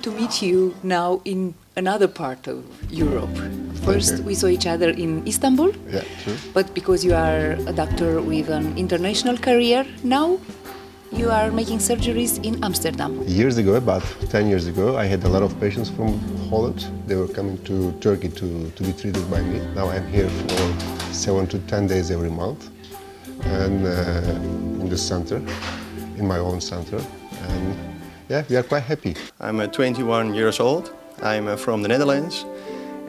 to meet you now in another part of Europe. First, we saw each other in Istanbul, yeah, true. But because you are a doctor with an international career, now you are making surgeries in Amsterdam. Years ago, about 10 years ago, I had a lot of patients from Holland. They were coming to Turkey to be treated by me. Now I'm here for 7 to 10 days every month, and in the center, in my own center. And yeah, we are quite happy. I'm 21 years old. I'm from the Netherlands,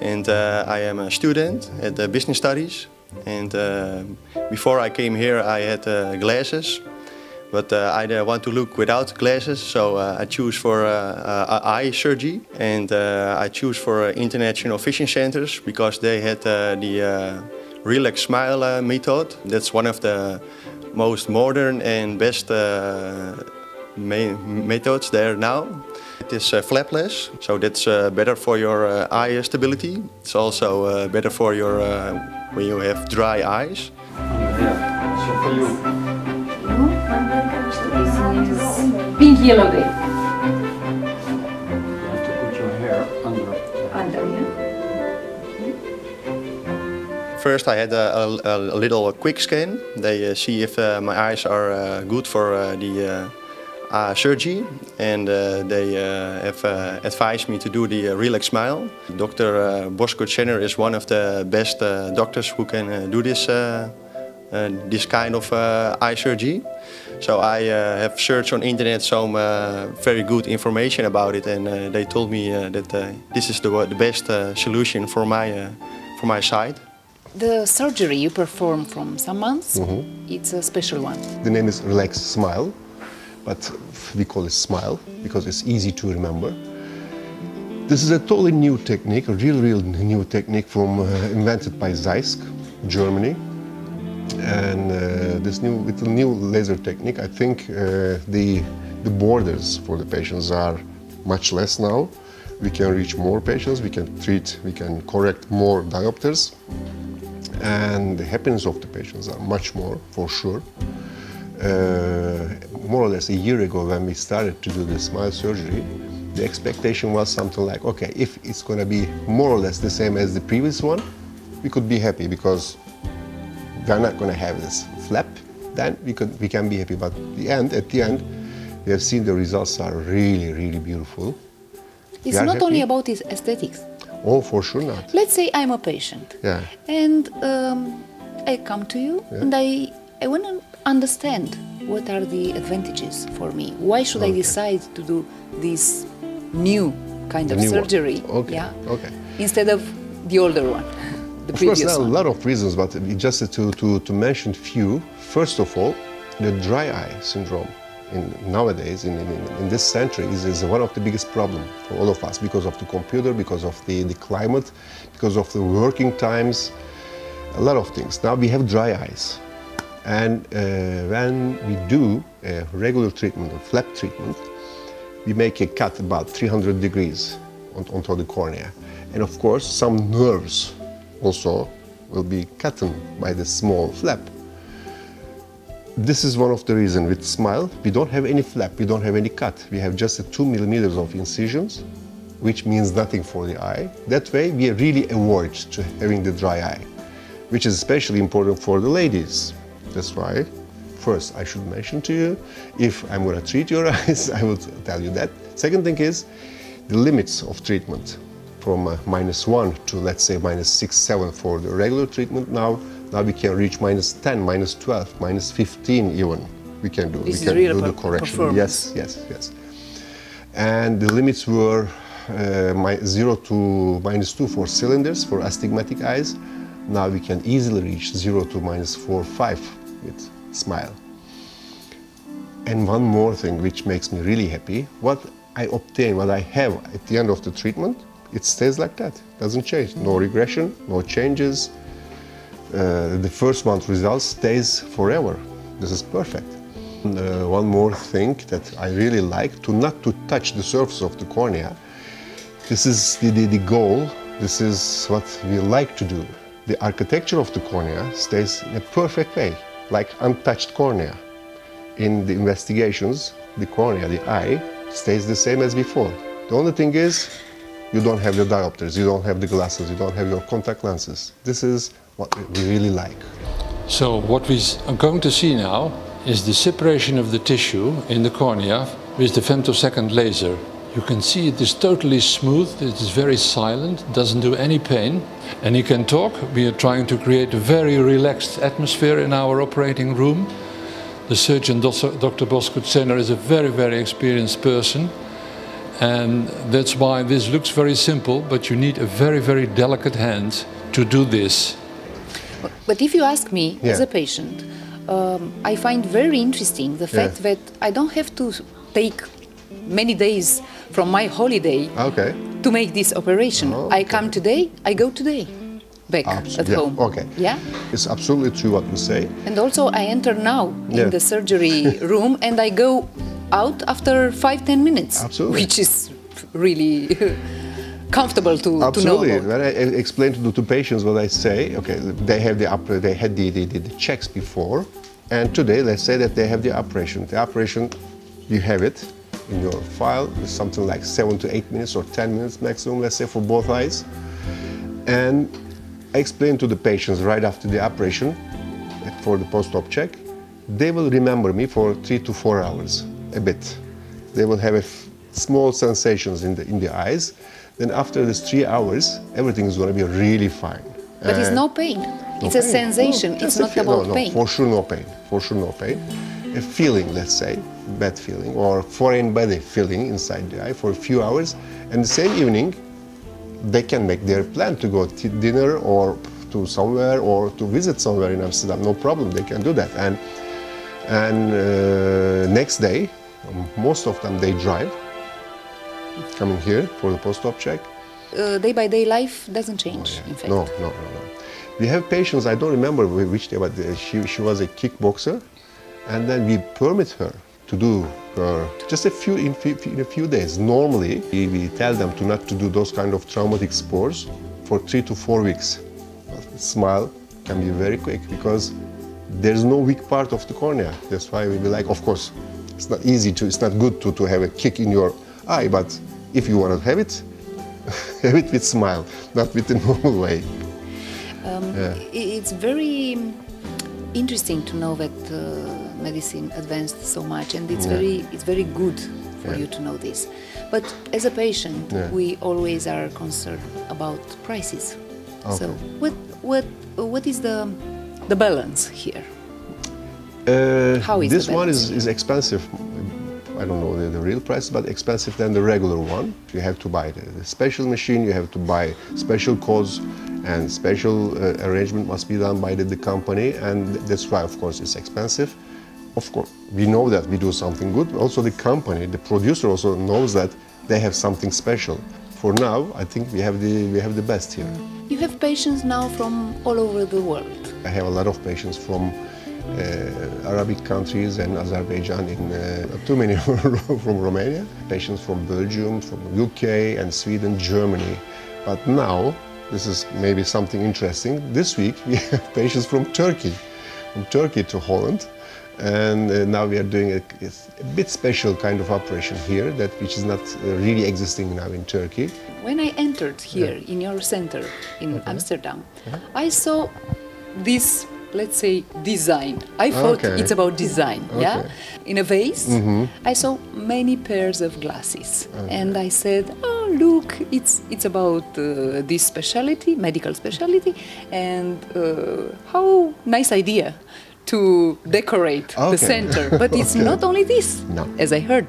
and I am a student at the business studies. And before I came here, I had glasses, but I want to look without glasses, so I choose for eye surgery, and I choose for international vision centers because they had the ReLEx SMILE method. That's one of the most modern and best methods there now. It is flapless, so that's better for your eye stability. It's also better for your when you have dry eyes. Yeah, so for you. Pink yellow day. You have to put your hair under. First, I had a little quick scan. They see if my eyes are good for the surgery, and they have advised me to do the ReLEx SMILE. Dr. Bozkurt Sener is one of the best doctors who can do this kind of eye surgery. So I have searched on internet some very good information about it, and they told me that this is the best solution for my side. The surgery you perform from some months, it's a special one. The name is ReLEx SMILE, but we call it SMILE because it's easy to remember. This is a totally new technique, a real new technique invented by Zeiss, Germany. And with the new laser technique, I think the borders for the patients are much less now. We can reach more patients, we can treat, we can correct more diopters, and the happiness of the patients are much more, for sure. More or less a year ago, when we started to do the SMILE surgery, the expectation was something like, okay, if it's going to be more or less the same as the previous one, we could be happy because we're not going to have this flap, then we can be happy. But at the end, we have seen the results are really beautiful. It's not only about its aesthetics. Oh, for sure not. Let's say I'm a patient, yeah, and I come to you, and I want to understand what are the advantages for me. Why should I decide to do this new kind of surgery? Okay. Yeah. Okay. Instead of the older one. Of course, there are a lot of reasons, but just to mention few. First of all, the dry eye syndrome nowadays, in this century, is one of the biggest problems for all of us because of the computer, because of the climate, because of the working times, a lot of things. Now we have dry eyes. And when we do a regular treatment, a flap treatment, we make a cut about 300 degrees onto the cornea. And of course, some nerves also will be cut by the small flap. This is one of the reasons with SMILE, we don't have any flap, we don't have any cut. We have just 2 millimeters of incisions, which means nothing for the eye. That way, we really avoid having the dry eye, which is especially important for the ladies. That's why, first, I should mention to you, if I'm going to treat your eyes, I will tell you that. Second thing is the limits of treatment. From -1 to, let's say, -6, 7 for the regular treatment now we can reach -10, -12, -15 even. We can do the correction. Yes. And the limits were 0 to -2 for cylinders, for astigmatic eyes. Now we can easily reach 0 to -4, 5 with SMILE. And one more thing which makes me really happy, what I obtain, what I have at the end of the treatment, it stays like that, doesn't change. No regression, no changes. The first month results stays forever. This is perfect. And, one more thing that I really like, not to touch the surface of the cornea. This is the goal, this is what we like to do. The architecture of the cornea stays in a perfect way, like untouched cornea. In the investigations, the cornea, the eye, stays the same as before. The only thing is, you don't have the diopters, you don't have the glasses, you don't have your contact lenses. This is what we really like. So what we are going to see now is the separation of the tissue in the cornea with the femtosecond laser. You can see it is totally smooth, it is very silent, doesn't do any pain. And he can talk. We are trying to create a very relaxed atmosphere in our operating room. The surgeon, Dr. Bozkurt Sener, is a very, very experienced person. And that's why this looks very simple, but you need a very, very delicate hand to do this. But if you ask me, as a patient, I find very interesting the fact that I don't have to take many days from my holiday to make this operation. I come today, I go today, back at home. Yeah? It's absolutely true what you say. And also I enter now in the surgery room and I go out after 5–10 minutes. Absolutely. Which is really comfortable to know. Absolutely. When I explain to patients what I say, okay, they had the checks before, and today let's say that they have the operation. The operation, you have it in your file, it's something like 7 to 8 minutes or 10 minutes maximum, let's say, for both eyes. And I explain to the patients right after the operation, for the post-op check, they will remember me for 3 to 4 hours, a bit. They will have small sensations in the eyes. Then after this 3 hours, everything is going to be really fine. But it's no pain. It's a sensation. It's not about pain. For sure no pain. For sure no pain. A feeling, let's say, bad feeling or foreign body feeling inside the eye for a few hours. And the same evening, they can make their plan to go to dinner or to somewhere or to visit somewhere in Amsterdam. No problem, they can do that. And next day, most of them, they drive, coming here for the post-op check. Day-by-day life doesn't change, in fact. No. We have patients, I don't remember which day, but she was a kickboxer, and then we permit her to do just in a few days. Normally, we tell them not to do those kind of traumatic sports for 3 to 4 weeks. SMILE can be very quick because there's no weak part of the cornea. That's why we be like, of course, it's not easy it's not good to have a kick in your eye, but if you want to have it, have it with SMILE, not with the normal way. It's very interesting to know that medicine advanced so much, and it's very good for you to know this. But as a patient, we always are concerned about prices. So what is the balance here? How is this the one balance? is expensive. I don't know the real price, but expensive than the regular one. You have to buy the special machine, you have to buy special codes, and special arrangement must be done by the company, and that's why, of course, it's expensive. Of course, we know that we do something good. Also, the company, the producer, also knows that they have something special. For now, I think we have the best here. You have patients now from all over the world. I have a lot of patients from Arabic countries and Azerbaijan, not too many from Romania, patients from Belgium, from UK and Sweden, Germany. But now, this is maybe something interesting. This week we have patients from Turkey to Holland. And now we are doing a bit special kind of operation here, which is not really existing now in Turkey. When I entered here in your center in Amsterdam, I saw this, let's say, design. I thought it's about design, In a vase, I saw many pairs of glasses. And I said, oh, look, it's about this specialty, medical specialty, and how nice idea to decorate the center. But it's not only this, as I heard.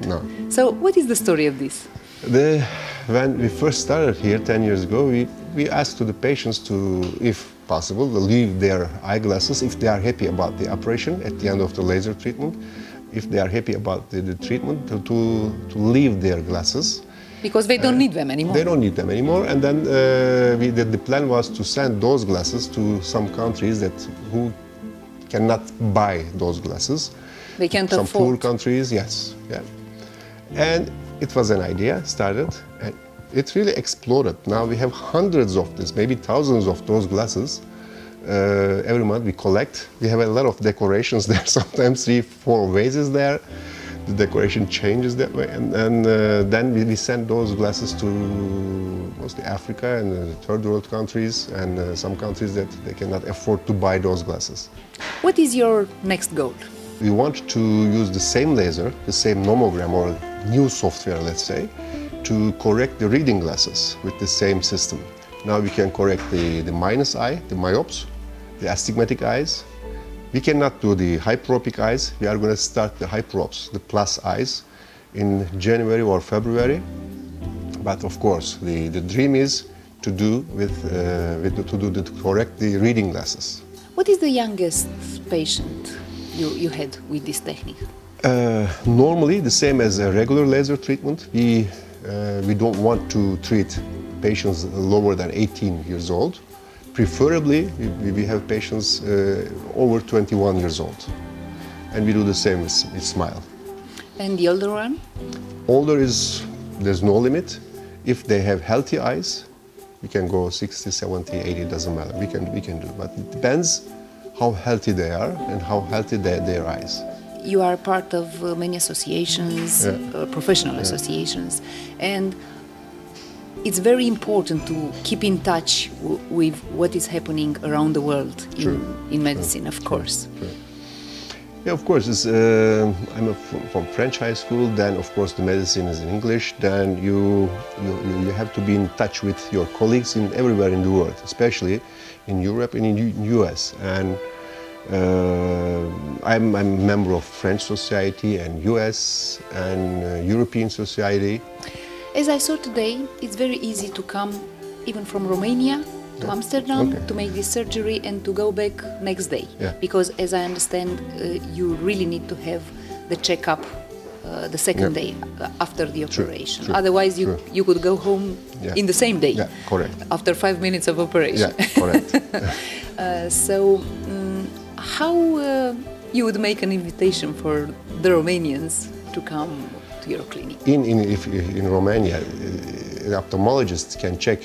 So what is the story of this? When we first started here 10 years ago, we asked the patients to, if possible, to leave their eyeglasses if they are happy about the operation at the end of the laser treatment. If they are happy about the treatment, to leave their glasses. Because they don't need them anymore. They don't need them anymore. And then the plan was to send those glasses to some countries who cannot buy those glasses. They can't afford. Some poor countries, yes. And it was an idea, started, and it really exploded. Now we have hundreds of this, maybe thousands of those glasses. Every month we collect. We have a lot of decorations there, sometimes 3, 4 vases there. the decoration changes that way, and then we send those glasses to mostly Africa and third world countries, and some countries that they cannot afford to buy those glasses. What is your next goal? We want to use the same laser, the same nomogram or new software, let's say, to correct the reading glasses with the same system. Now we can correct the minus eye, the myopes, the astigmatic eyes. We cannot do the hyperopic eyes. We are going to start the hyperops, the plus eyes, in January or February. But of course, the dream is to correct the reading glasses. What is the youngest patient you had with this technique? Normally, the same as a regular laser treatment. We don't want to treat patients lower than 18 years old. Preferably, we have patients over 21 years old. And we do the same with SMILE. And the older one? Older there's no limit. If they have healthy eyes, we can go 60, 70, 80, doesn't matter. We can do, but it depends how healthy they are and how healthy their eyes. You are part of many associations, professional associations, and it's very important to keep in touch with what is happening around the world in medicine, of course. Sure. Yeah, of course. I'm from French high school. Then, of course, the medicine is in English. Then you have to be in touch with your colleagues everywhere in the world, especially in Europe and in the US. And I'm a member of French Society and US and European Society. As I saw today, it's very easy to come even from Romania to Amsterdam to make this surgery and to go back next day. Yeah. Because as I understand, you really need to have the checkup the second day after the operation. True. Otherwise, you could go home in the same day. Yeah, correct. After 5 minutes of operation. Yeah, correct. How you would make an invitation for the Romanians to come to your clinic? In Romania, ophthalmologists can check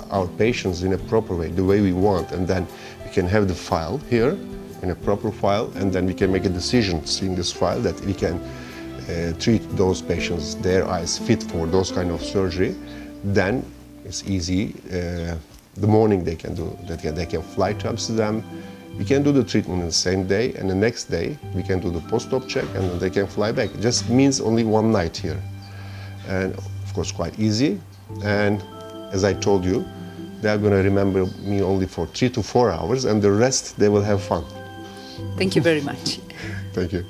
our patients in a proper way, the way we want, and then we can have the file here in a proper file, and then we can make a decision seeing this file that we can treat those patients, their eyes fit for those kind of surgery. Then it's easy. The morning they can do that. They can fly to Amsterdam. We can do the treatment on the same day, and the next day we can do the post-op check, and then they can fly back. It just means only one night here, and of course quite easy. And as I told you, they are going to remember me only for 3 to 4 hours, and the rest they will have fun. Thank you very much. Thank you.